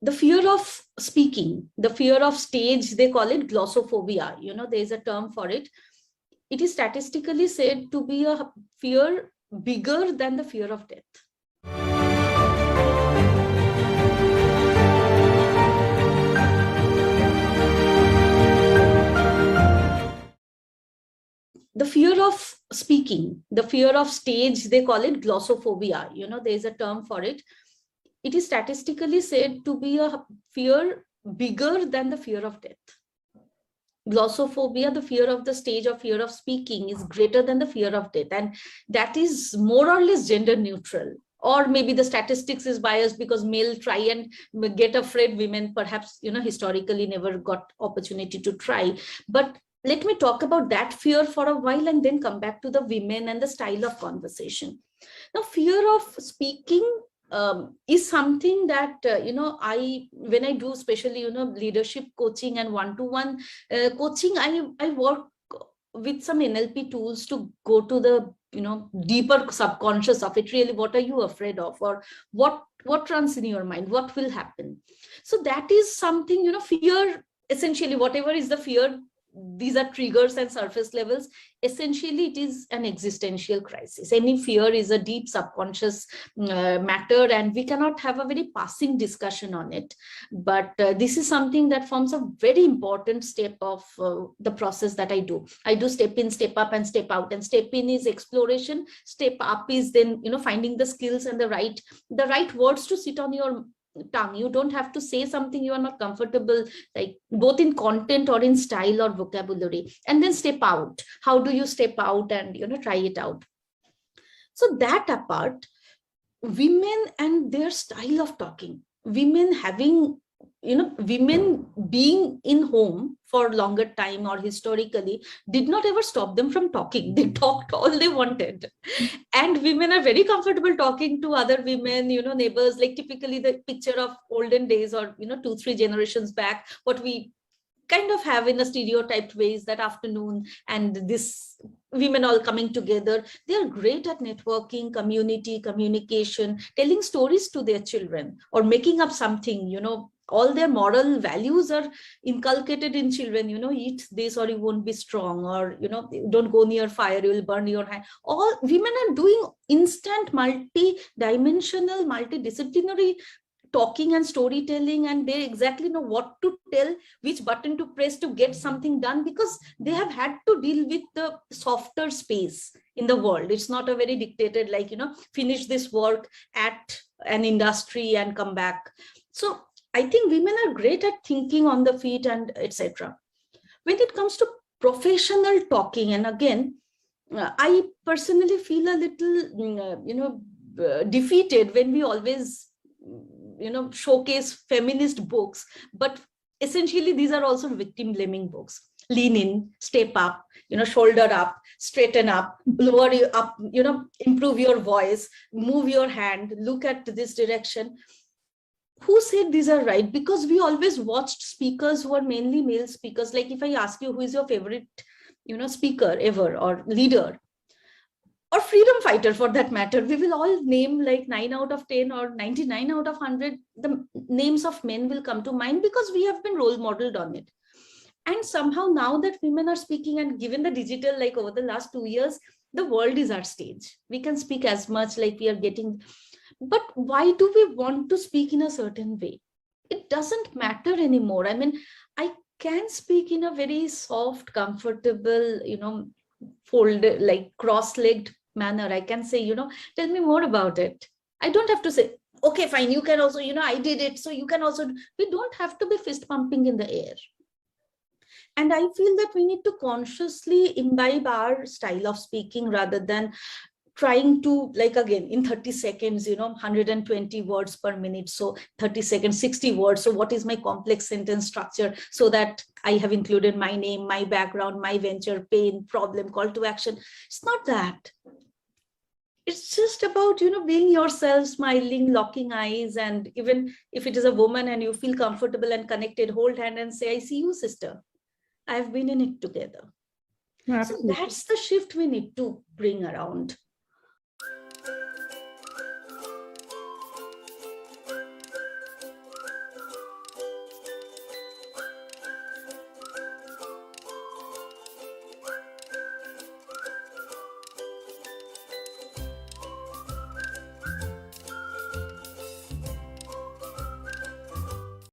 The fear of speaking, the fear of stage, they call it glossophobia. There is a term for it. It is statistically said to be a fear bigger than the fear of death. The fear of speaking, the fear of stage, they call it glossophobia. There is a term for it. It is statistically said to be a fear bigger than the fear of death. Glossophobia, the fear of the stage or fear of speaking, is greater than the fear of death. And that is more or less gender neutral. Or maybe the statistics is biased because male try and get afraid. Women perhaps, historically never got opportunity to try. But let me talk about that fear for a while and then come back to the women and the style of conversation. Now, fear of speaking is something that, when I do especially, leadership coaching and one-to-one coaching, I work with some NLP tools to go to the, deeper subconscious of it. Really, what are you afraid of? Or what runs in your mind? What will happen? So that is something, fear, essentially, whatever is the fear, these are triggers and surface levels. Essentially, it is an existential crisis. Any fear is a deep subconscious matter, and we cannot have a very passing discussion on it. But this is something that forms a very important step of the process that I do. I do step in, step up, and step out. And step in is exploration. Step up is then, finding the skills and the right words to sit on your tongue. You don't have to say something you are not comfortable, like both in content or in style or vocabulary. And then step out. How do you step out and try it out? So that apart, women and their style of talking, women having, women being in home for longer time or historically did not ever stop them from talking. They talked all they wanted. And women are very comfortable talking to other women, neighbors, like typically the picture of olden days or, 2-3 generations back, what we kind of have in a stereotyped ways that afternoon and this women all coming together. They are great at networking, community, communication, telling stories to their children or making up something, all their moral values are inculcated in children, eat this or you won't be strong, or, don't go near fire, you will burn your hand. All women are doing instant, multi-dimensional, multidisciplinary talking and storytelling, and they exactly know what to tell, which button to press to get something done, because they have had to deal with the softer space in the world. It's not a very dictated, like, finish this work at an industry and come back. So I think women are great at thinking on the feet and etc. When it comes to professional talking, and again, I personally feel a little, defeated when we always, showcase feminist books, but essentially these are also victim blaming books. Lean in, step up, shoulder up, straighten up, lower you up, improve your voice, move your hand, look at this direction. Who said these are right? Because we always watched speakers who are mainly male speakers. Like if I ask you, who is your favorite, speaker ever, or leader, or freedom fighter for that matter, we will all name like 9 out of 10 or 99 out of 100. The names of men will come to mind because we have been role modeled on it. And somehow now that women are speaking, and given the digital, like over the last 2 years, the world is our stage. We can speak as much, like we are getting. But why do we want to speak in a certain way? It doesn't matter anymore. I mean, I can speak in a very soft, comfortable, folded, like cross-legged manner. I can say, tell me more about it. I don't have to say, okay, fine, you can also, I did it, so you can also. We don't have to be fist pumping in the air. And I feel that we need to consciously imbibe our style of speaking rather than trying to, like, again, in 30 seconds, 120 words per minute. So 30 seconds, 60 words. So what is my complex sentence structure so that I have included my name, my background, my venture, pain, problem, call to action. It's not that. It's just about, being yourself, smiling, locking eyes. And even if it is a woman and you feel comfortable and connected, hold hand and say, I see you, sister. I've been in it together. So that's the shift we need to bring around.